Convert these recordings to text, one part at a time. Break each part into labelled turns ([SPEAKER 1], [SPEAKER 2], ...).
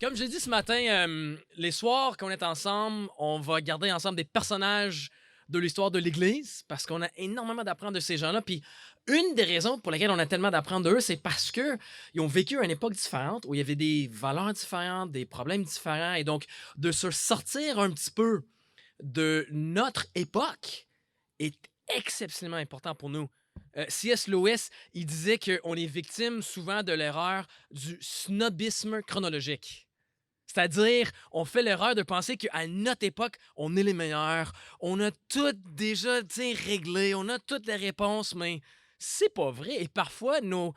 [SPEAKER 1] Comme j'ai dit ce matin, les soirs qu'on est ensemble, on va garder ensemble des personnages de l'histoire de l'Église parce qu'on a énormément d'apprendre de ces gens-là. Puis une des raisons pour lesquelles on a tellement d'apprendre d'eux, c'est parce que ils ont vécu à une époque différente où il y avait des valeurs différentes, des problèmes différents. Et donc, de se sortir un petit peu de notre époque est exceptionnellement important pour nous. C.S. Lewis, il disait qu'on est victime souvent de l'erreur du snobisme chronologique. C'est-à-dire, on fait l'erreur de penser qu'à notre époque, on est les meilleurs, on a tout déjà réglé, on a toutes les réponses, mais c'est pas vrai. Et parfois, nos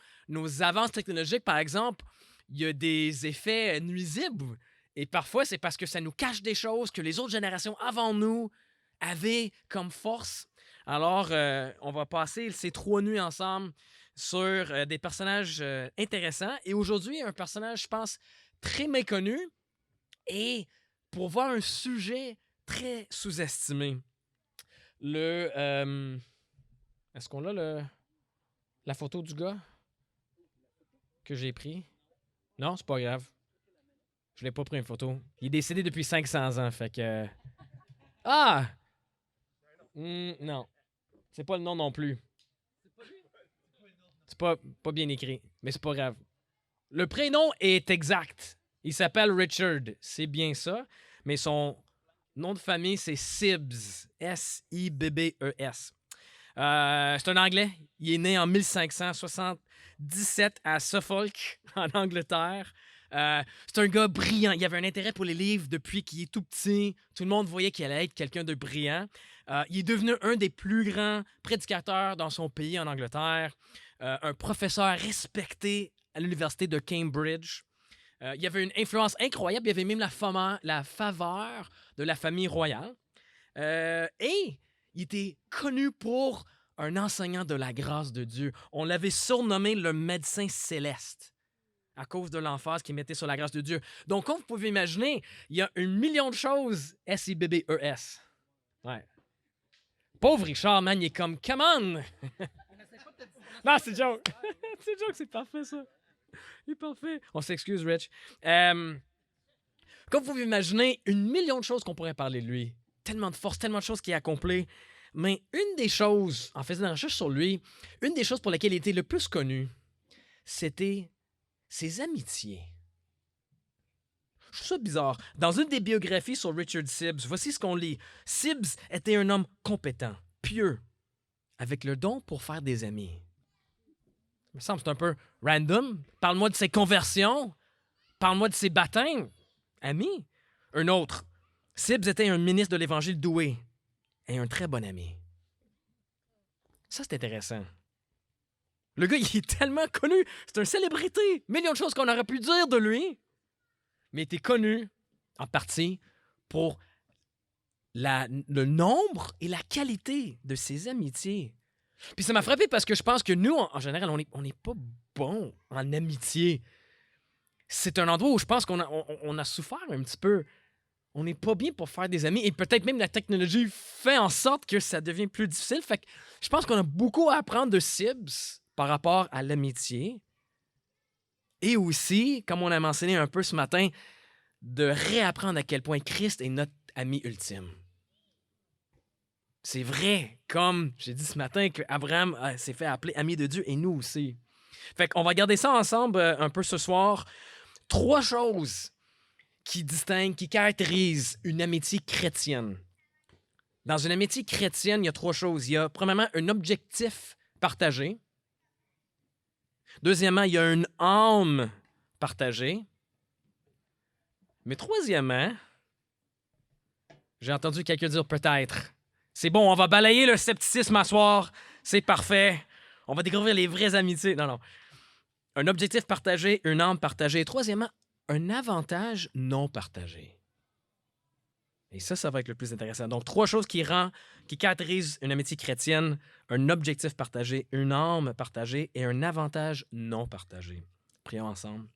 [SPEAKER 1] avances technologiques, par exemple, il y a des effets nuisibles. Et parfois, c'est parce que ça nous cache des choses que les autres générations avant nous avaient comme force. Alors, on va passer ces 3 nuits ensemble sur des personnages intéressants. Et aujourd'hui, un personnage, je pense, très méconnu, et pour voir un sujet très sous-estimé. Est-ce qu'on a la photo du gars que j'ai pris? Non, c'est pas grave. Je l'ai pas pris une photo. Il est décédé depuis 500 ans, fait que... Ah! Non. C'est pas le nom non plus. C'est pas bien écrit, mais c'est pas grave. Le prénom est exact. Il s'appelle Richard, c'est bien ça, mais son nom de famille, c'est Sibbes. S-I-B-B-E-S. C'est un Anglais. Il est né en 1577 à Suffolk, en Angleterre. C'est un gars brillant. Il avait un intérêt pour les livres depuis qu'il est tout petit. Tout le monde voyait qu'il allait être quelqu'un de brillant. Il est devenu un des plus grands prédicateurs dans son pays, en Angleterre. Un professeur respecté à l'université de Cambridge. Il y avait une influence incroyable. Il y avait même la faveur de la famille royale. Et il était connu pour un enseignant de la grâce de Dieu. On l'avait surnommé le médecin céleste à cause de l'emphase qu'il mettait sur la grâce de Dieu. Donc, comme vous pouvez imaginer, il y a 1 million de choses S-I-B-B-E-S. Ouais. Pauvre Richard, man, il est comme, come on! Non, c'est joke. C'est joke, c'est parfait, ça. Il est parfait. On s'excuse, Rich. Comme vous pouvez imaginer, 1 million de choses qu'on pourrait parler de lui. Tellement de force, tellement de choses qu'il a accompli. Mais une des choses, en faisant des recherches sur lui, une des choses pour lesquelles il était le plus connu, c'était ses amitiés. Je trouve ça bizarre. Dans une des biographies sur Richard Sibbes, voici ce qu'on lit. Sibbes était un homme compétent, pieux, avec le don pour faire des amis. Il me semble que c'est un peu random. Parle-moi de ses conversions. Parle-moi de ses baptêmes. Ami. Un autre. Sibbes était un ministre de l'Évangile doué et un très bon ami. Ça, c'est intéressant. Le gars, il est tellement connu. C'est une célébrité. Millions de choses qu'on aurait pu dire de lui. Mais il était connu, en partie, pour le nombre et la qualité de ses amitiés. Puis ça m'a frappé parce que je pense que nous, en général, on n'est pas bon en amitié. C'est un endroit où je pense qu'on a souffert un petit peu. On n'est pas bien pour faire des amis. Et peut-être même la technologie fait en sorte que ça devient plus difficile. Fait que je pense qu'on a beaucoup à apprendre de Sibbes par rapport à l'amitié. Et aussi, comme on a mentionné un peu ce matin, de réapprendre à quel point Christ est notre ami ultime. C'est vrai, comme j'ai dit ce matin, qu'Abraham s'est fait appeler ami de Dieu et nous aussi. Fait qu'on va regarder ça ensemble un peu ce soir. 3 choses qui distinguent, qui caractérisent une amitié chrétienne. Dans une amitié chrétienne, il y a 3 choses. Il y a, premièrement, un objectif partagé. Deuxièmement, il y a une âme partagée. Mais troisièmement, j'ai entendu quelqu'un dire peut-être. C'est bon, on va balayer le scepticisme à soir. C'est parfait. On va découvrir les vraies amitiés. Non. Un objectif partagé, une âme partagée. Et troisièmement, un avantage non partagé. Et ça va être le plus intéressant. Donc, 3 choses qui caractérisent une amitié chrétienne: un objectif partagé, une âme partagée et un avantage non partagé. Prions ensemble.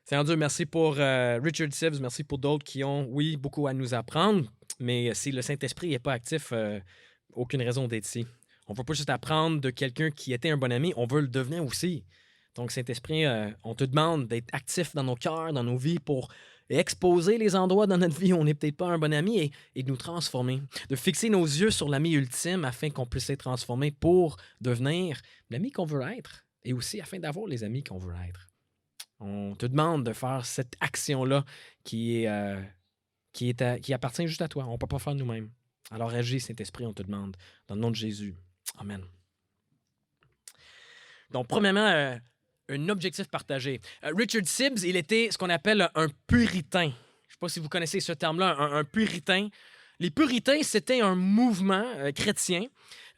[SPEAKER 1] Seigneur Dieu, merci pour Richard Sibbes, merci pour d'autres qui ont, oui, beaucoup à nous apprendre, mais si le Saint-Esprit n'est pas actif, aucune raison d'être ici. On ne veut pas juste apprendre de quelqu'un qui était un bon ami, on veut le devenir aussi. Donc, Saint-Esprit, on te demande d'être actif dans nos cœurs, dans nos vies pour exposer les endroits dans notre vie où on n'est peut-être pas un bon ami et de nous transformer, de fixer nos yeux sur l'ami ultime afin qu'on puisse être transformé pour devenir l'ami qu'on veut être et aussi afin d'avoir les amis qu'on veut être. On te demande de faire cette action-là qui appartient juste à toi. On ne peut pas faire nous-mêmes. Alors agis, Saint-Esprit, on te demande, dans le nom de Jésus. Amen. Donc, premièrement, un objectif partagé. Richard Sibbes, il était ce qu'on appelle un puritain. Je ne sais pas si vous connaissez ce terme-là, un puritain. Les puritains, c'était un mouvement chrétien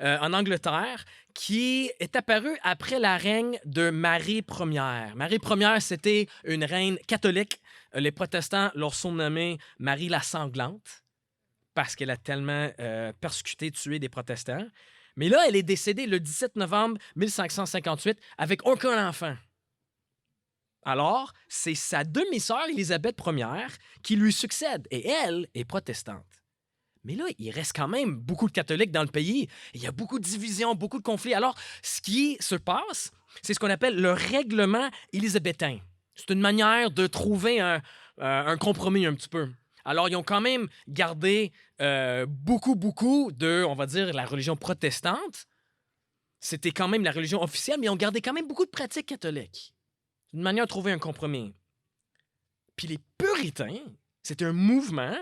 [SPEAKER 1] en Angleterre qui est apparu après la règne de Marie Ier. Marie Ier, c'était une reine catholique. Les protestants l'ont surnommée Marie la sanglante parce qu'elle a tellement persécuté, tué des protestants. Mais là, elle est décédée le 17 novembre 1558 avec aucun enfant. Alors, c'est sa demi-sœur, Élisabeth Ier, qui lui succède, et elle est protestante. Mais là, il reste quand même beaucoup de catholiques dans le pays. Il y a beaucoup de divisions, beaucoup de conflits. Alors, ce qui se passe, c'est ce qu'on appelle le règlement élisabétain. C'est une manière de trouver un compromis un petit peu. Alors, ils ont quand même gardé beaucoup de, on va dire, la religion protestante. C'était quand même la religion officielle, mais ils ont gardé quand même beaucoup de pratiques catholiques. C'est une manière de trouver un compromis. Puis les puritains, c'est un mouvement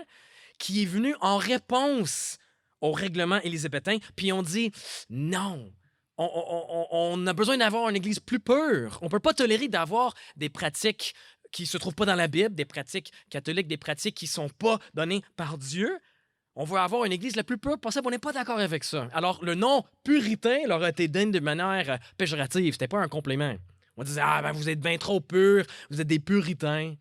[SPEAKER 1] qui est venu en réponse au règlement élisabétain, puis on dit non, on a besoin d'avoir une église plus pure. On ne peut pas tolérer d'avoir des pratiques qui ne se trouvent pas dans la Bible, des pratiques catholiques, des pratiques qui ne sont pas données par Dieu. On veut avoir une église la plus pure possible. On n'est pas d'accord avec ça. Alors, le nom puritain leur a été donné de manière péjorative. C'était pas un compliment. On disait, vous êtes bien trop purs, vous êtes des puritains.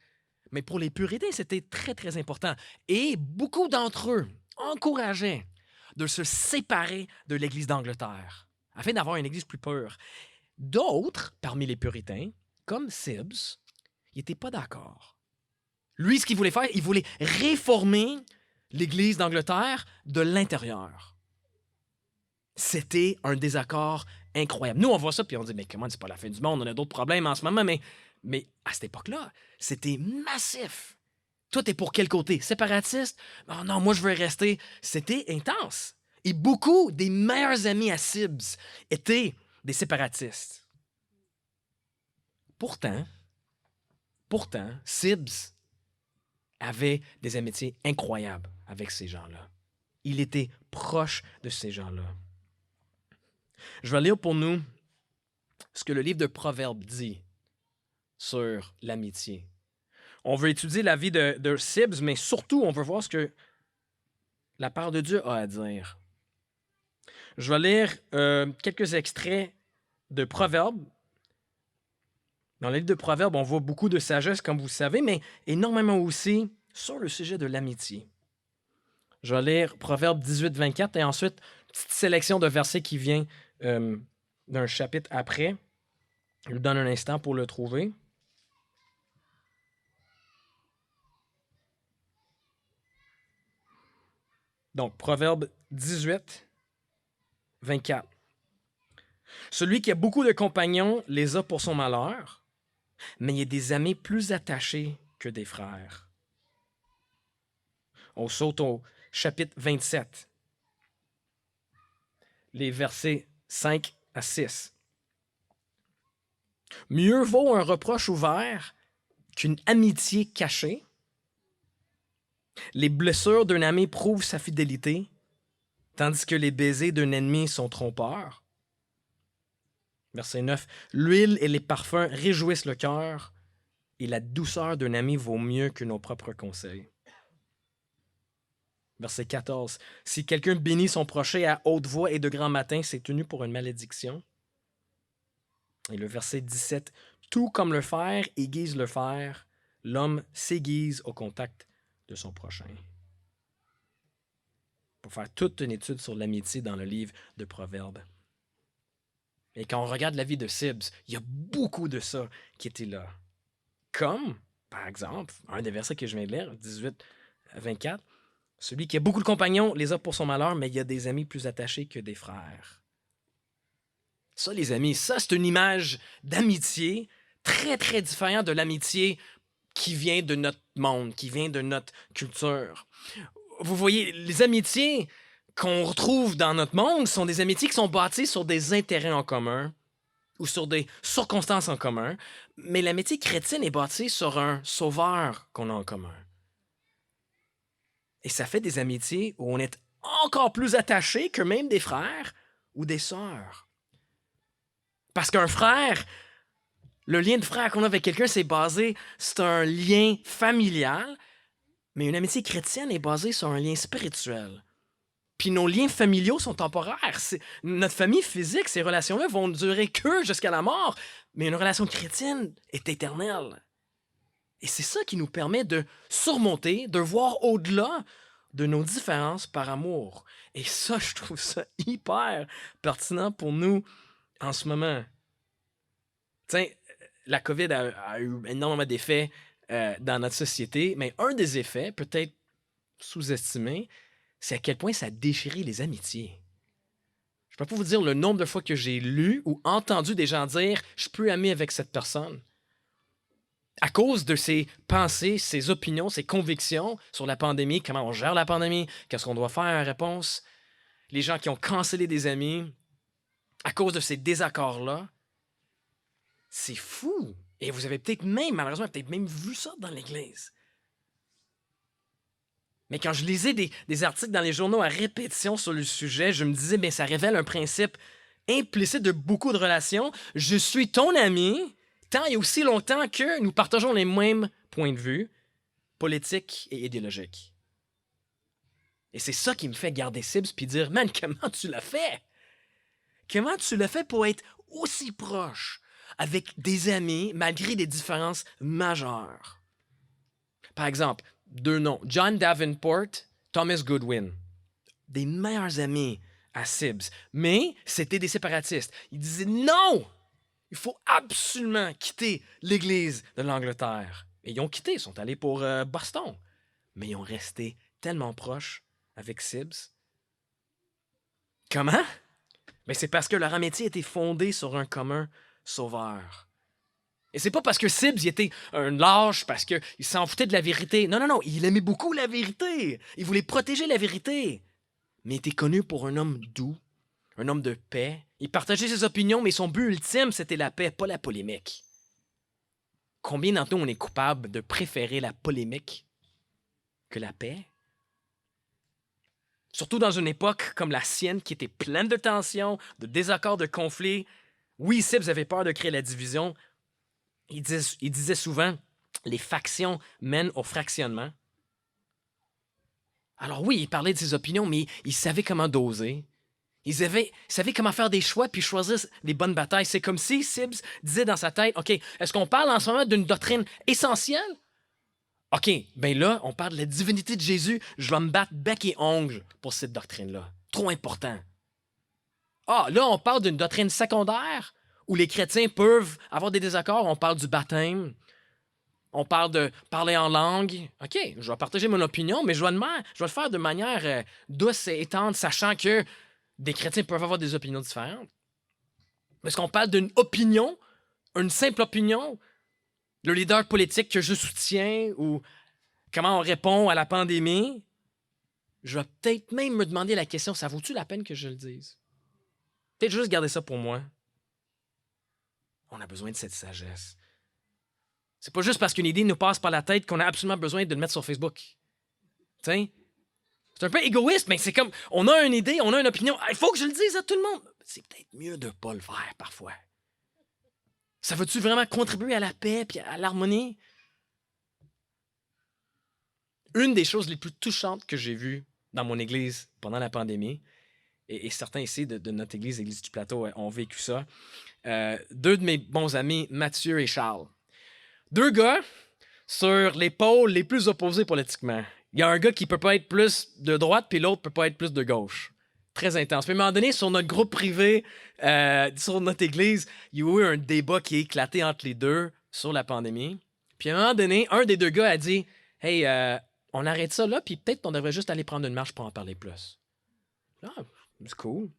[SPEAKER 1] Mais pour les puritains, c'était très, très important. Et beaucoup d'entre eux encourageaient de se séparer de l'Église d'Angleterre afin d'avoir une Église plus pure. D'autres, parmi les puritains, comme Sibbes, il n'était pas d'accord. Lui, ce qu'il voulait faire, il voulait réformer l'Église d'Angleterre de l'intérieur. C'était un désaccord incroyable. Nous, on voit ça, puis on dit, mais comment, c'est pas la fin du monde, on a d'autres problèmes en ce moment, mais à cette époque-là, c'était massif. Toi, t'es pour quel côté? Séparatiste? Oh non, moi, je veux rester. C'était intense. Et beaucoup des meilleurs amis à Sibbes étaient des séparatistes. Pourtant, Sibbes avait des amitiés incroyables avec ces gens-là. Il était proche de ces gens-là. Je vais lire pour nous ce que le livre de Proverbes dit sur l'amitié. On veut étudier la vie de Sibbes, mais surtout, on veut voir ce que la parole de Dieu a à dire. Je vais lire quelques extraits de Proverbes. Dans le livre de Proverbes, on voit beaucoup de sagesse, comme vous savez, mais énormément aussi sur le sujet de l'amitié. Je vais lire Proverbes 18, 24 et ensuite une petite sélection de versets qui vient d'un chapitre après. Je vous donne un instant pour le trouver. Donc, Proverbe 18, 24. Celui qui a beaucoup de compagnons les a pour son malheur, mais il y a des amis plus attachés que des frères. On saute au chapitre 27, les versets 5 à 6. Mieux vaut un reproche ouvert qu'une amitié cachée. Les blessures d'un ami prouvent sa fidélité, tandis que les baisers d'un ennemi sont trompeurs. Verset 9. L'huile et les parfums réjouissent le cœur, et la douceur d'un ami vaut mieux que nos propres conseils. Verset 14. Si quelqu'un bénit son prochain à haute voix et de grand matin, c'est tenu pour une malédiction. Et le verset 17. Tout comme le fer aiguise le fer, l'homme s'aiguise au contact de son prochain. Pour faire toute une étude sur l'amitié dans le livre de Proverbes. Et quand on regarde la vie de Sibbes, il y a beaucoup de ça qui était là. Comme, par exemple, un des versets que je viens de lire, 18 à 24, celui qui a beaucoup de compagnons les a pour son malheur, mais il y a des amis plus attachés que des frères. Ça, les amis, ça, c'est une image d'amitié très, très différente de l'amitié qui vient de notre monde, qui vient de notre culture. Vous voyez, les amitiés qu'on retrouve dans notre monde sont des amitiés qui sont bâties sur des intérêts en commun ou sur des circonstances en commun, mais l'amitié chrétienne est bâtie sur un sauveur qu'on a en commun. Et ça fait des amitiés où on est encore plus attaché que même des frères ou des sœurs. Parce qu'un frère, le lien de frère qu'on a avec quelqu'un, c'est un lien familial, mais une amitié chrétienne est basée sur un lien spirituel. Puis nos liens familiaux sont temporaires. Notre famille physique, ces relations-là vont durer que jusqu'à la mort, mais une relation chrétienne est éternelle. Et c'est ça qui nous permet de surmonter, de voir au-delà de nos différences par amour. Et ça, je trouve ça hyper pertinent pour nous en ce moment. Tiens, la COVID a eu énormément d'effets dans notre société, mais un des effets, peut-être sous-estimé, c'est à quel point ça a déchiré les amitiés. Je peux pas vous dire le nombre de fois que j'ai lu ou entendu des gens dire « je peux aimer avec cette personne ». À cause de ses pensées, ses opinions, ses convictions sur la pandémie, comment on gère la pandémie, qu'est-ce qu'on doit faire en réponse. Les gens qui ont cancellé des amis, à cause de ces désaccords-là, c'est fou. Et vous avez peut-être même, malheureusement, peut-être même vu ça dans l'Église. Mais quand je lisais des articles dans les journaux à répétition sur le sujet, je me disais, bien, ça révèle un principe implicite de beaucoup de relations. Je suis ton ami tant et aussi longtemps que nous partageons les mêmes points de vue politiques et idéologiques. Et c'est ça qui me fait garder Sibs puis dire, man, comment tu l'as fait? Comment tu l'as fait pour être aussi proche avec des amis malgré des différences majeures? Par exemple, 2 noms, John Davenport, Thomas Goodwin, des meilleurs amis à Sibs, mais c'était des séparatistes. Ils disaient non, il faut absolument quitter l'Église de l'Angleterre. Et ils ont quitté, ils sont allés pour Boston, mais ils ont resté tellement proches avec Sibs. Comment? Mais c'est parce que leur amitié était fondée sur un commun sauveur. Et c'est pas parce que Sibs il était un lâche, parce qu'il s'en foutait de la vérité. Non, non, non, il aimait beaucoup la vérité. Il voulait protéger la vérité. Mais il était connu pour un homme doux, un homme de paix. Il partageait ses opinions, mais son but ultime, c'était la paix, pas la polémique. Combien d'entre nous on est coupable de préférer la polémique que la paix? Surtout dans une époque comme la sienne qui était pleine de tensions, de désaccords, de conflits. Oui, Sibs avait peur de créer la division. Il disait souvent, les factions mènent au fractionnement. Alors oui, il parlait de ses opinions, mais il savait comment doser. Il savait comment faire des choix puis choisir les bonnes batailles. C'est comme si Sibs disait dans sa tête, OK, est-ce qu'on parle en ce moment d'une doctrine essentielle? OK, ben là, on parle de la divinité de Jésus. Je vais me battre bec et ongle pour cette doctrine-là. Trop important. Ah, là, on parle d'une doctrine secondaire où les chrétiens peuvent avoir des désaccords. On parle du baptême. On parle de parler en langue. OK, je vais partager mon opinion, mais je vais le faire de manière douce et tendre, sachant que des chrétiens peuvent avoir des opinions différentes. Est-ce qu'on parle d'une opinion, une simple opinion, le leader politique que je soutiens ou comment on répond à la pandémie? Je vais peut-être même me demander la question, ça vaut-tu la peine que je le dise? Peut-être juste garder ça pour moi. On a besoin de cette sagesse. C'est pas juste parce qu'une idée nous passe par la tête qu'on a absolument besoin de le mettre sur Facebook. T'sais? C'est un peu égoïste, mais c'est comme, on a une idée, on a une opinion, il faut que je le dise à tout le monde. C'est peut-être mieux de ne pas le faire parfois. Ça veut-tu vraiment contribuer à la paix et à l'harmonie? Une des choses les plus touchantes que j'ai vues dans mon église pendant la pandémie, et certains ici de notre église, l'Église du Plateau, ont vécu ça, 2 de mes bons amis, Mathieu et Charles. 2 gars sur les pôles les plus opposés politiquement. Il y a un gars qui peut pas être plus de droite, puis l'autre peut pas être plus de gauche. Très intense. Puis à un moment donné, sur notre groupe privé, sur notre église, il y a eu un débat qui a éclaté entre les deux sur la pandémie. Puis à un moment donné, un des 2 gars a dit « Hey, on arrête ça là, puis peut-être qu'on devrait juste aller prendre une marche pour en parler plus. » Ah, c'est cool.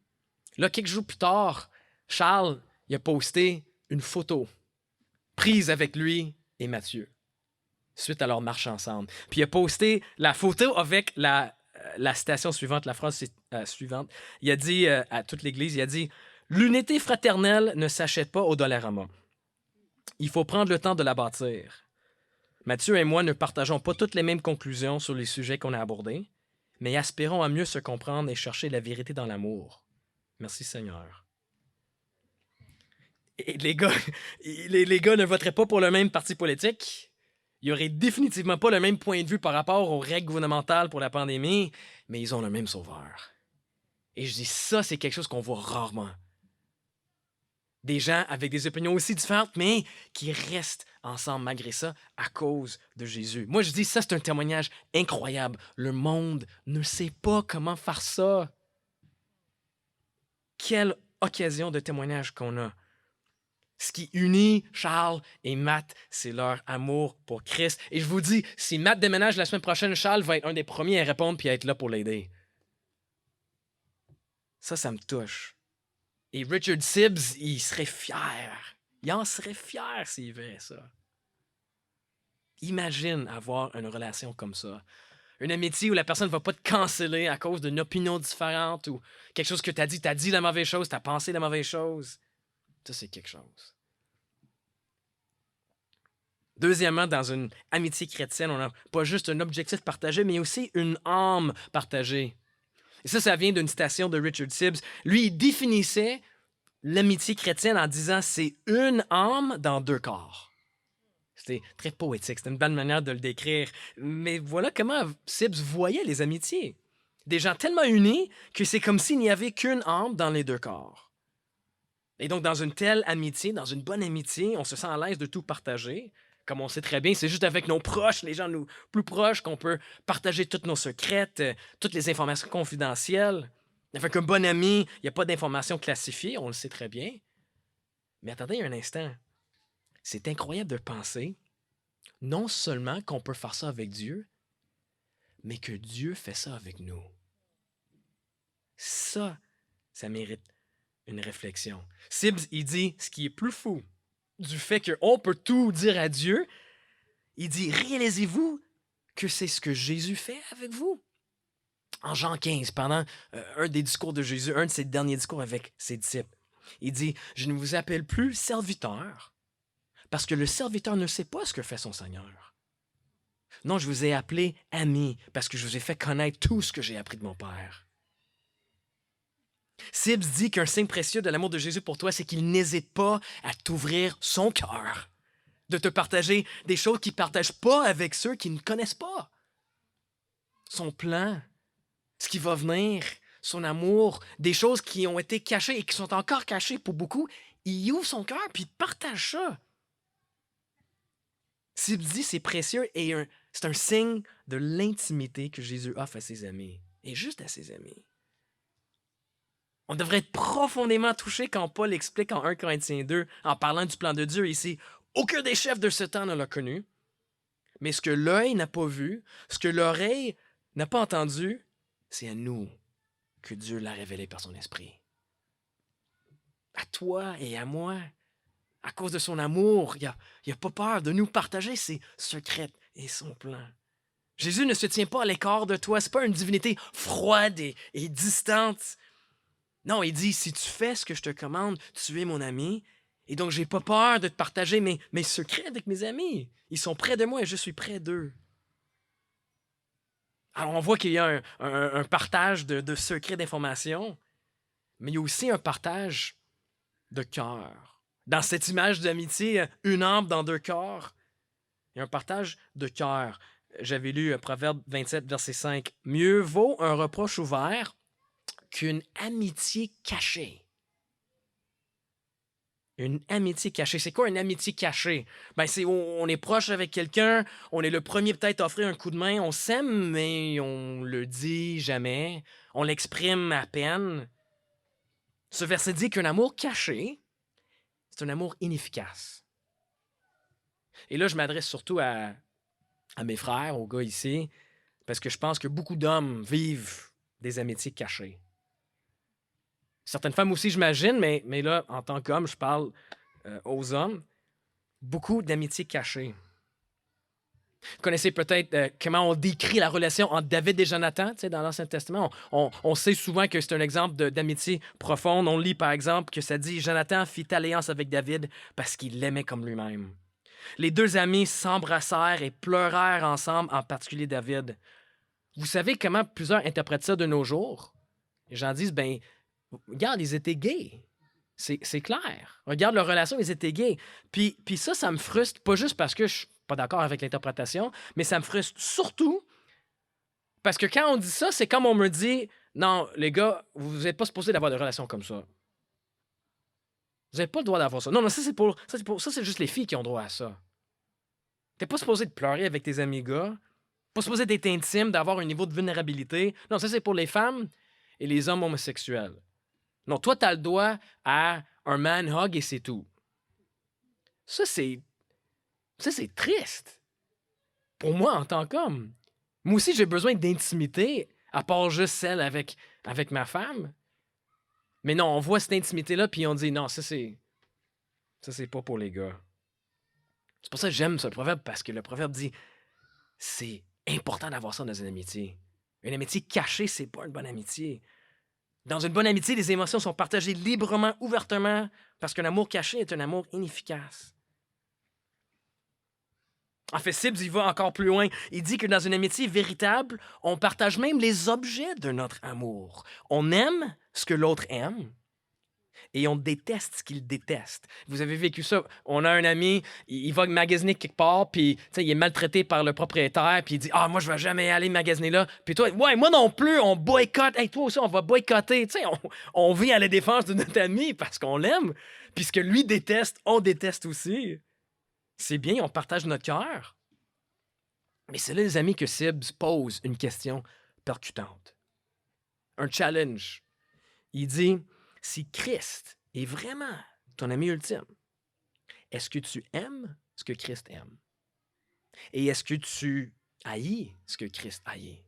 [SPEAKER 1] Là, quelques jours plus tard, Charles, il a posté une photo prise avec lui et Mathieu suite à leur marche ensemble. Puis il a posté la photo avec la citation suivante, la phrase suivante. Il a dit à toute l'Église, il a dit « L'unité fraternelle ne s'achète pas au Dollarama. Il faut prendre le temps de la bâtir. Mathieu et moi ne partageons pas toutes les mêmes conclusions sur les sujets qu'on a abordés, mais aspirons à mieux se comprendre et chercher la vérité dans l'amour. Merci Seigneur. » Et les gars, les gars ne voteraient pas pour le même parti politique. Ils n'auraient définitivement pas le même point de vue par rapport aux règles gouvernementales pour la pandémie, mais ils ont le même sauveur. Et je dis ça, c'est quelque chose qu'on voit rarement. Des gens avec des opinions aussi différentes, mais qui restent ensemble malgré ça à cause de Jésus. Moi, je dis ça, c'est un témoignage incroyable. Le monde ne sait pas comment faire ça. Quelle occasion de témoignage qu'on a. Ce qui unit Charles et Matt, c'est leur amour pour Christ. Et je vous dis, si Matt déménage la semaine prochaine, Charles va être un des premiers à répondre puis à être là pour l'aider. Ça me touche. Et Richard Sibbs, il serait fier. Il en serait fier s'il verrait ça. Imagine avoir une relation comme ça. Une amitié où la personne ne va pas te canceller à cause d'une opinion différente ou quelque chose que tu as dit la mauvaise chose, tu as pensé la mauvaise chose. Ça, c'est quelque chose. Deuxièmement, dans une amitié chrétienne, on n'a pas juste un objectif partagé, mais aussi une âme partagée. Et ça vient d'une citation de Richard Sibbs. Lui, il définissait l'amitié chrétienne en disant « c'est une âme dans deux corps ». C'était très poétique, c'était une bonne manière de le décrire. Mais voilà comment Sibbs voyait les amitiés. Des gens tellement unis que c'est comme s'il n'y avait qu'une âme dans les deux corps. Et donc, dans une telle amitié, dans une bonne amitié, on se sent à l'aise de tout partager. Comme on sait très bien, c'est juste avec nos proches, les gens nous plus proches, qu'on peut partager tous nos secrets, toutes les informations confidentielles. Avec un bon ami, il n'y a pas d'informations classifiées, on le sait très bien. Mais attendez un instant. C'est incroyable de penser, non seulement qu'on peut faire ça avec Dieu, mais que Dieu fait ça avec nous. Ça mérite une réflexion. Sibbs, il dit, ce qui est plus fou du fait qu'on peut tout dire à Dieu, il dit, réalisez-vous que c'est ce que Jésus fait avec vous. En Jean 15, pendant un des discours de Jésus, un de ses derniers discours avec ses disciples, il dit, je ne vous appelle plus serviteur, parce que le serviteur ne sait pas ce que fait son Seigneur. Non, je vous ai appelé ami, parce que je vous ai fait connaître tout ce que j'ai appris de mon Père. Sibbs dit qu'un signe précieux de l'amour de Jésus pour toi, c'est qu'il n'hésite pas à t'ouvrir son cœur, de te partager des choses qu'il ne partage pas avec ceux qui ne connaissent pas. Son plan, ce qui va venir, son amour, des choses qui ont été cachées et qui sont encore cachées pour beaucoup, il ouvre son cœur puis il partage ça. Sibbs dit c'est précieux et c'est un signe de l'intimité que Jésus offre à ses amis, et juste à ses amis. On devrait être profondément touché quand Paul explique en 1 Corinthiens 2, en parlant du plan de Dieu ici, aucun des chefs de ce temps ne l'a connu, mais ce que l'œil n'a pas vu, ce que l'oreille n'a pas entendu, c'est à nous que Dieu l'a révélé par son esprit. À toi et à moi, à cause de son amour, il n'a pas peur de nous partager ses secrets et son plan. Jésus ne se tient pas à l'écart de toi, ce n'est pas une divinité froide et distante. Non, il dit, si tu fais ce que je te commande, tu es mon ami. Et donc, j'ai pas peur de te partager mes secrets avec mes amis. Ils sont près de moi et je suis près d'eux. Alors, on voit qu'il y a un partage de secrets d'informations, mais il y a aussi un partage de cœur. Dans cette image d'amitié, une âme dans deux corps, il y a un partage de cœur. J'avais lu Proverbe 27, verset 5. « Mieux vaut un reproche ouvert qu'une amitié cachée. » Une amitié cachée. C'est quoi une amitié cachée? Ben, c'est on est proche avec quelqu'un, on est le premier peut-être à offrir un coup de main, on s'aime, mais on le dit jamais, on l'exprime à peine. Ce verset dit qu'un amour caché, c'est un amour inefficace. Et là, je m'adresse surtout à mes frères, aux gars ici, parce que je pense que beaucoup d'hommes vivent des amitiés cachées. Certaines femmes aussi, j'imagine, mais là, en tant qu'homme, je parle aux hommes. Beaucoup d'amitié cachée. Vous connaissez peut-être comment on décrit la relation entre David et Jonathan, tu sais, dans l'Ancien Testament. On sait souvent que c'est un exemple d'amitié profonde. On lit, par exemple, que ça dit « Jonathan fit alliance avec David parce qu'il l'aimait comme lui-même. » Les deux amis s'embrassèrent et pleurèrent ensemble, en particulier David. Vous savez comment plusieurs interprètent ça de nos jours? Les gens disent « Ben, regarde, ils étaient gays. » C'est clair. Regarde leur relation, ils étaient gays. Puis ça me frustre, pas juste parce que je suis pas d'accord avec l'interprétation, mais ça me frustre surtout parce que quand on dit ça, c'est comme on me dit non, les gars, vous n'êtes pas supposés d'avoir des relations comme ça. Vous n'avez pas le droit d'avoir ça. Non, non, ça c'est juste les filles qui ont droit à ça. T'es pas supposé de pleurer avec tes amis gars, pas supposé d'être intime, d'avoir un niveau de vulnérabilité. Non, ça c'est pour les femmes et les hommes homosexuels. Non, toi, tu as le droit à un man hug et c'est tout. Ça, c'est triste. Pour moi, en tant qu'homme. Moi aussi, j'ai besoin d'intimité, à part juste celle avec ma femme. Mais non, on voit cette intimité-là, puis on dit non, ça, c'est pas pour les gars. C'est pour ça que j'aime ce proverbe, parce que le proverbe dit c'est important d'avoir ça dans une amitié. Une amitié cachée, c'est pas une bonne amitié. Dans une bonne amitié, les émotions sont partagées librement, ouvertement, parce qu'un amour caché est un amour inefficace. En fait, Sibbes y va encore plus loin. Il dit que dans une amitié véritable, on partage même les objets de notre amour. On aime ce que l'autre aime et on déteste ce qu'il déteste. Vous avez vécu ça. On a un ami, il va magasiner quelque part, puis il est maltraité par le propriétaire, puis il dit « Ah, moi, je vais jamais aller magasiner là. » Puis toi, « Ouais, moi non plus, on boycotte. Hey, toi aussi, on va boycotter. » Tu sais, on vit à la défense de notre ami parce qu'on l'aime, puis ce que lui déteste, on déteste aussi. C'est bien, on partage notre cœur. Mais c'est là, les amis, que Sibbes pose une question percutante. Un challenge. Il dit, si Christ est vraiment ton ami ultime, est-ce que tu aimes ce que Christ aime? Et est-ce que tu haïs ce que Christ haït?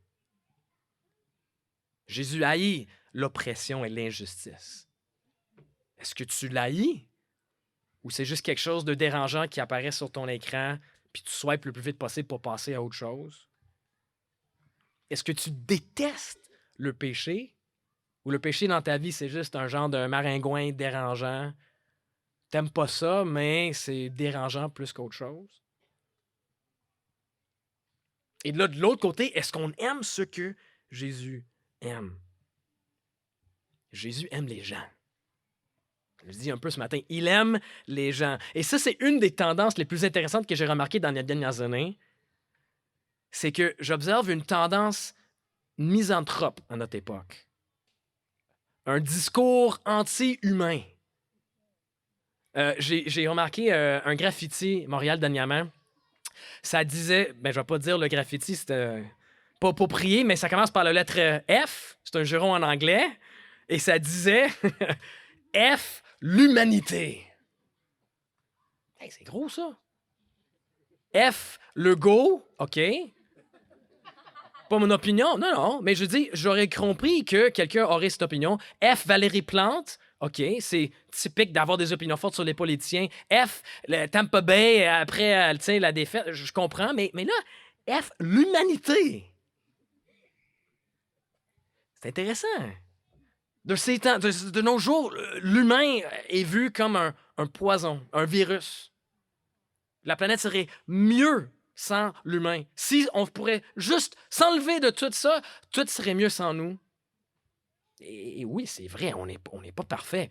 [SPEAKER 1] Jésus haït l'oppression et l'injustice. Est-ce que tu l'haïs? Ou c'est juste quelque chose de dérangeant qui apparaît sur ton écran, puis tu swipes le plus vite possible pour passer à autre chose? Est-ce que tu détestes le péché? Ou le péché dans ta vie, c'est juste un genre de maringouin dérangeant? T'aimes pas ça, mais c'est dérangeant plus qu'autre chose? Et là, de l'autre côté, est-ce qu'on aime ce que Jésus aime? Jésus aime les gens. Je le dis un peu ce matin, il aime les gens. Et ça, c'est une des tendances les plus intéressantes que j'ai remarquées dans les dernières années. C'est que j'observe une tendance misanthrope à notre époque. Un discours anti-humain. J'ai remarqué un graffiti Montréal dernièrement. Ça disait, je ne vais pas dire le graffiti, c'était pas pour prier, mais ça commence par la lettre F. C'est un juron en anglais. Et ça disait F, l'humanité. Hey, c'est gros, ça. F, le go, OK. Pas mon opinion, non, mais je dis, j'aurais compris que quelqu'un aurait cette opinion. F, Valérie Plante, OK, c'est typique d'avoir des opinions fortes sur les politiciens. F, le Tampa Bay, après la défaite, je comprends, mais là, F, l'humanité. C'est intéressant. De nos jours, l'humain est vu comme un poison, un virus. La planète serait mieux sans l'humain. Si on pourrait juste s'enlever de tout ça, tout serait mieux sans nous. Et oui, c'est vrai, on n'est pas parfait.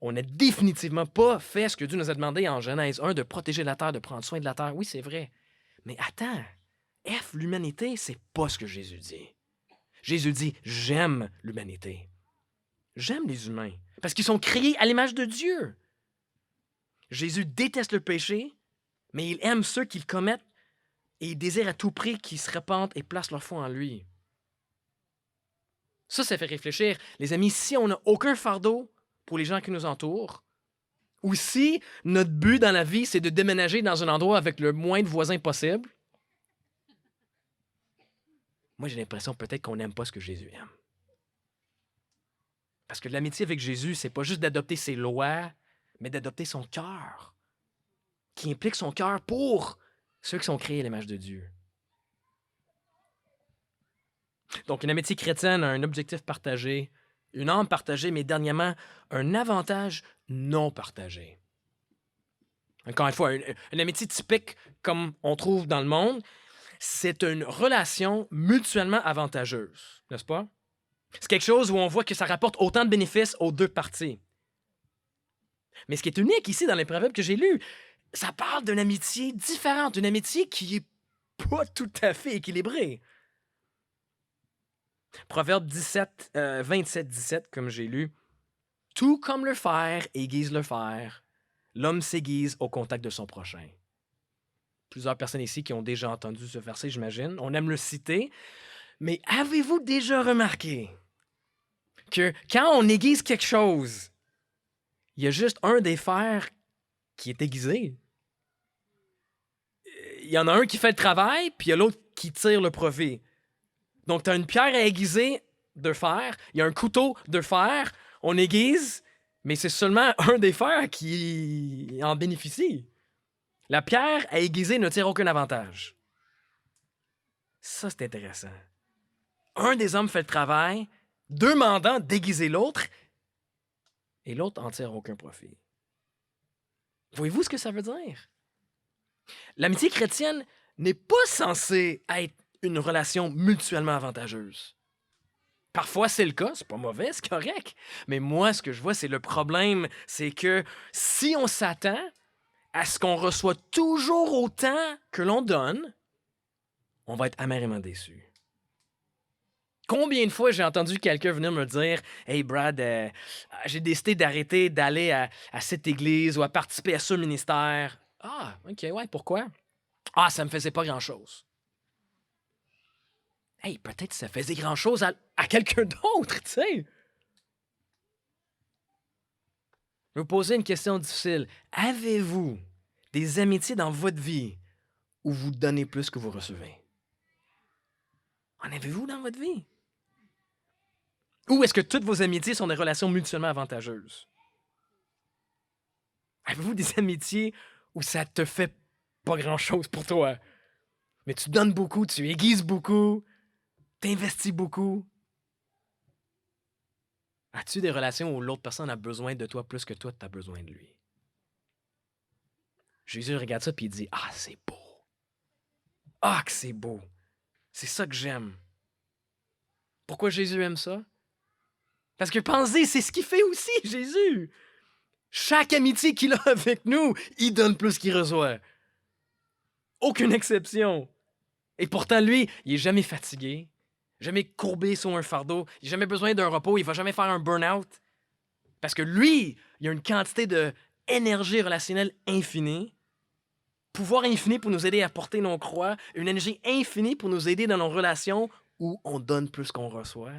[SPEAKER 1] On n'a définitivement pas fait ce que Dieu nous a demandé en Genèse 1, de protéger la terre, de prendre soin de la terre. Oui, c'est vrai. Mais attends, F, l'humanité, c'est pas ce que Jésus dit. Jésus dit, j'aime l'humanité. J'aime les humains, parce qu'ils sont créés à l'image de Dieu. Jésus déteste le péché, mais il aime ceux qui le commettent et il désire à tout prix qu'ils se répandent et placent leur foi en lui. Ça fait réfléchir. Les amis, si on n'a aucun fardeau pour les gens qui nous entourent, ou si notre but dans la vie, c'est de déménager dans un endroit avec le moins de voisins possible, moi, j'ai l'impression peut-être qu'on n'aime pas ce que Jésus aime. Parce que l'amitié avec Jésus, c'est pas juste d'adopter ses lois, mais d'adopter son cœur, qui implique son cœur pour ceux qui sont créés à l'image de Dieu. Donc, une amitié chrétienne a un objectif partagé, une âme partagée, mais dernièrement, un avantage non partagé. Encore une fois, une amitié typique, comme on trouve dans le monde, c'est une relation mutuellement avantageuse, n'est-ce pas? C'est quelque chose où on voit que ça rapporte autant de bénéfices aux deux parties. Mais ce qui est unique ici dans les proverbes que j'ai lus, ça parle d'une amitié différente, une amitié qui n'est pas tout à fait équilibrée. Proverbe 27-17, comme j'ai lu. Tout comme le fer aiguise le fer, l'homme s'aiguise au contact de son prochain. Plusieurs personnes ici qui ont déjà entendu ce verset, j'imagine. On aime le citer. Mais avez-vous déjà remarqué que quand on aiguise quelque chose, il y a juste un des fers qui est aiguisé? Il y en a un qui fait le travail, puis il y a l'autre qui tire le profit. Donc, tu as une pierre à aiguiser de fer, il y a un couteau de fer, on aiguise, mais c'est seulement un des fers qui en bénéficie. La pierre à aiguiser ne tire aucun avantage. Ça, c'est intéressant. Un des hommes fait le travail, demandant d'aiguiser l'autre, et l'autre en tire aucun profit. Voyez-vous ce que ça veut dire? L'amitié chrétienne n'est pas censée être une relation mutuellement avantageuse. Parfois, c'est le cas, c'est pas mauvais, c'est correct. Mais moi, ce que je vois, c'est le problème, c'est que si on s'attend à ce qu'on reçoit toujours autant que l'on donne, on va être amèrement déçu. Combien de fois j'ai entendu quelqu'un venir me dire « Hey Brad, j'ai décidé d'arrêter d'aller à cette église ou à participer à ce ministère. » Ah, OK, ouais, pourquoi? Ah, ça me faisait pas grand-chose. Hey, peut-être que ça faisait grand-chose à quelqu'un d'autre, tu sais. Je vais vous poser une question difficile. Avez-vous des amitiés dans votre vie où vous donnez plus que vous recevez? En avez-vous dans votre vie? Ou est-ce que toutes vos amitiés sont des relations mutuellement avantageuses? Avez-vous des amitiés où ça te fait pas grand-chose pour toi, mais tu donnes beaucoup, tu aiguises beaucoup, tu investis beaucoup? As-tu des relations où l'autre personne a besoin de toi plus que toi, tu as besoin de lui? Jésus regarde ça et il dit « Ah, c'est beau! Ah, que c'est beau! C'est ça que j'aime! » Pourquoi Jésus aime ça? Parce que pensez, c'est ce qu'il fait aussi, Jésus! Chaque amitié qu'il a avec nous, il donne plus qu'il reçoit. Aucune exception. Et pourtant, lui, il n'est jamais fatigué, jamais courbé sur un fardeau, il n'a jamais besoin d'un repos, il ne va jamais faire un burn-out. Parce que lui, il a une quantité d'énergie relationnelle infinie, pouvoir infini pour nous aider à porter nos croix, une énergie infinie pour nous aider dans nos relations où on donne plus qu'on reçoit.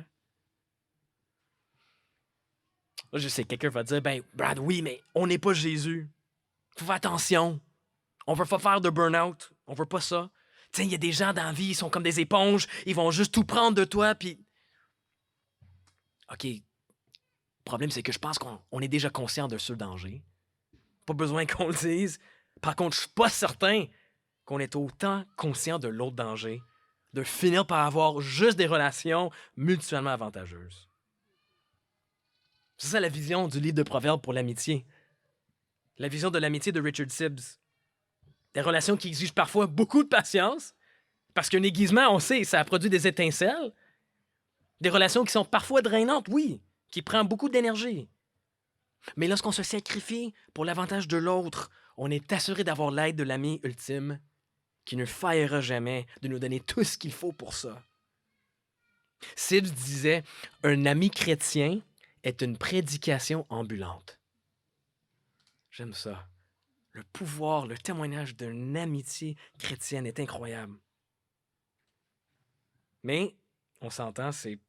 [SPEAKER 1] Là, je sais, quelqu'un va dire, ben, Brad, oui, mais on n'est pas Jésus. Il faut faire attention. On ne veut pas faire de burn-out. On ne veut pas ça. Tu sais, il y a des gens dans la vie, ils sont comme des éponges. Ils vont juste tout prendre de toi, puis... OK. Le problème, c'est que je pense qu'on est déjà conscient de ce danger. Pas besoin qu'on le dise. Par contre, je suis pas certain qu'on est autant conscient de l'autre danger, de finir par avoir juste des relations mutuellement avantageuses. C'est ça la vision du livre de Proverbes pour l'amitié. La vision de l'amitié de Richard Sibbes. Des relations qui exigent parfois beaucoup de patience, parce qu'un aiguisement, on sait, ça produit des étincelles. Des relations qui sont parfois drainantes, oui, qui prennent beaucoup d'énergie. Mais lorsqu'on se sacrifie pour l'avantage de l'autre, on est assuré d'avoir l'aide de l'ami ultime qui ne faillira jamais de nous donner tout ce qu'il faut pour ça. Sibbes disait « Un ami chrétien est une prédication ambulante. » J'aime ça. Le pouvoir, le témoignage d'une amitié chrétienne est incroyable. Mais, on s'entend, c'est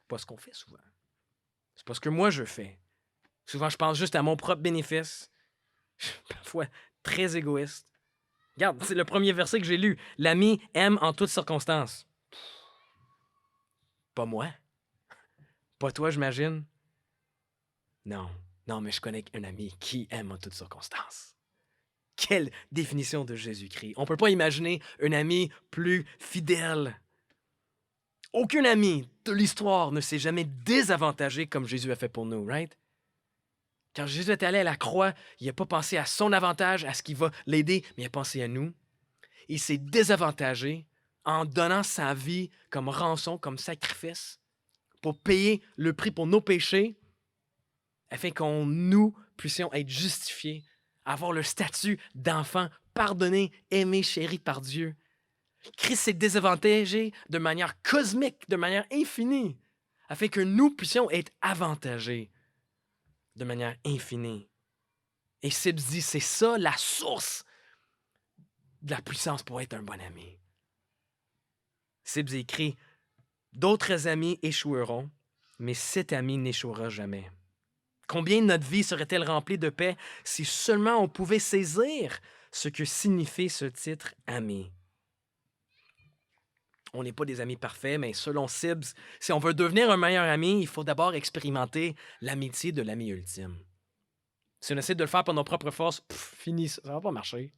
[SPEAKER 1] pas ce qu'on fait souvent. C'est pas ce que moi je fais. Souvent, je pense juste à mon propre bénéfice. Parfois, très égoïste. Regarde, c'est le premier verset que j'ai lu. « L'ami aime en toutes circonstances. » Pas moi. Pas toi, j'imagine. Non, non, mais je connais un ami qui aime en toutes circonstances. Quelle définition de Jésus-Christ. On ne peut pas imaginer un ami plus fidèle. Aucun ami de l'histoire ne s'est jamais désavantagé comme Jésus a fait pour nous, right? Quand Jésus est allé à la croix, il n'a pas pensé à son avantage, à ce qui va l'aider, mais il a pensé à nous. Il s'est désavantagé en donnant sa vie comme rançon, comme sacrifice, pour payer le prix pour nos péchés, afin qu'on nous puissions être justifiés, avoir le statut d'enfant, pardonné, aimé, chéri par Dieu. Christ s'est désavantagé de manière cosmique, de manière infinie, afin que nous puissions être avantagés de manière infinie. Et Sibbes dit, c'est ça la source de la puissance pour être un bon ami. Sibbes écrit, d'autres amis échoueront, mais cet ami n'échouera jamais. Combien de notre vie serait-elle remplie de paix si seulement on pouvait saisir ce que signifie ce titre ami? On n'est pas des amis parfaits, mais selon Sibbes, si on veut devenir un meilleur ami, il faut d'abord expérimenter l'amitié de l'ami ultime. Si on essaie de le faire par nos propres forces, fini, ça ne va pas marcher.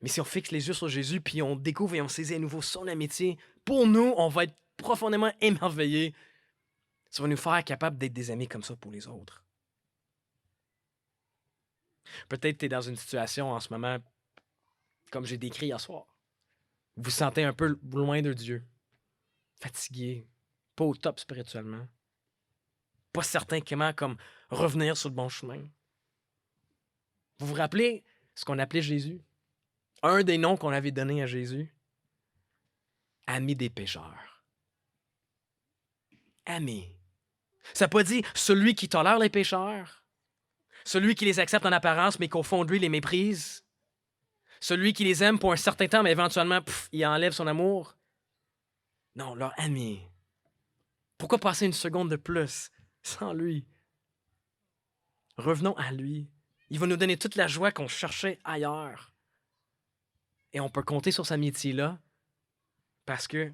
[SPEAKER 1] Mais si on fixe les yeux sur Jésus, puis on découvre et on saisit à nouveau son amitié, pour nous, on va être profondément émerveillés. Ça va nous faire capables d'être des amis comme ça pour les autres. Peut-être que tu es dans une situation en ce moment, comme j'ai décrit hier soir. Vous vous sentez un peu loin de Dieu, fatigué, pas au top spirituellement, pas certain comment comme revenir sur le bon chemin. Vous vous rappelez ce qu'on appelait Jésus? Un des noms qu'on avait donné à Jésus? Ami des pécheurs. Ami. Ça n'a pas dit celui qui tolère les pécheurs, celui qui les accepte en apparence mais qu'au fond de lui les méprise, celui qui les aime pour un certain temps mais éventuellement il enlève son amour. Non, leur ami. Pourquoi passer une seconde de plus sans lui? Revenons à lui. Il va nous donner toute la joie qu'on cherchait ailleurs. Et on peut compter sur sa amitié-là parce que,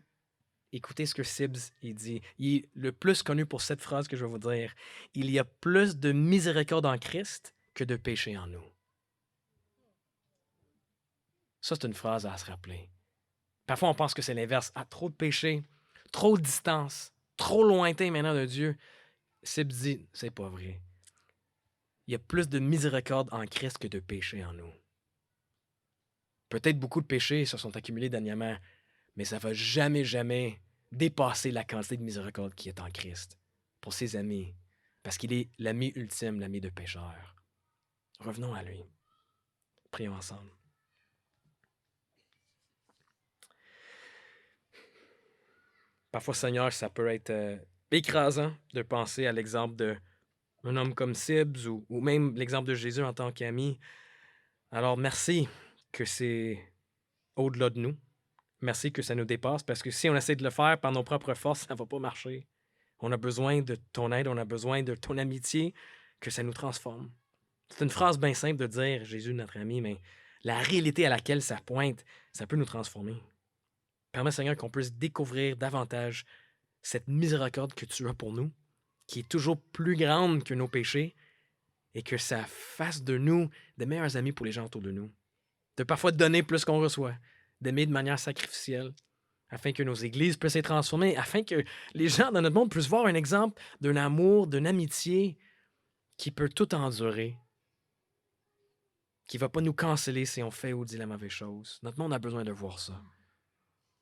[SPEAKER 1] écoutez ce que Sibbes il dit. Il est le plus connu pour cette phrase que je vais vous dire. Il y a plus de miséricorde en Christ que de péché en nous. Ça, c'est une phrase à se rappeler. Parfois, on pense que c'est l'inverse. Ah, trop de péché, trop de distance, trop lointain maintenant de Dieu. Sibbes dit, c'est pas vrai. Il y a plus de miséricorde en Christ que de péché en nous. Peut-être beaucoup de péchés se sont accumulés dernièrement, mais ça ne va jamais, jamais dépasser la quantité de miséricorde qui est en Christ pour ses amis, parce qu'il est l'ami ultime, l'ami de pécheurs. Revenons à lui. Prions ensemble. Parfois, Seigneur, ça peut être écrasant de penser à l'exemple d'un homme comme Sibbes ou même l'exemple de Jésus en tant qu'ami. Alors, merci que c'est au-delà de nous. Merci que ça nous dépasse, parce que si on essaie de le faire par nos propres forces, ça ne va pas marcher. On a besoin de ton aide, on a besoin de ton amitié, que ça nous transforme. C'est une phrase bien simple de dire « Jésus, notre ami », mais la réalité à laquelle ça pointe, ça peut nous transformer. Permets, Seigneur, qu'on puisse découvrir davantage cette miséricorde que tu as pour nous, qui est toujours plus grande que nos péchés, et que ça fasse de nous des meilleurs amis pour les gens autour de nous. De parfois donner plus qu'on reçoit, d'aimer de manière sacrificielle, afin que nos églises puissent être transformées, afin que les gens dans notre monde puissent voir un exemple d'un amour, d'une amitié qui peut tout endurer, qui ne va pas nous canceller si on fait ou dit la mauvaise chose. Notre monde a besoin de voir ça.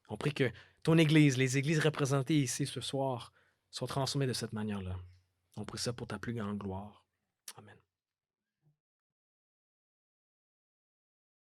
[SPEAKER 1] On prie que ton Église, les églises représentées ici ce soir, soient transformées de cette manière-là. On prie ça pour ta plus grande gloire.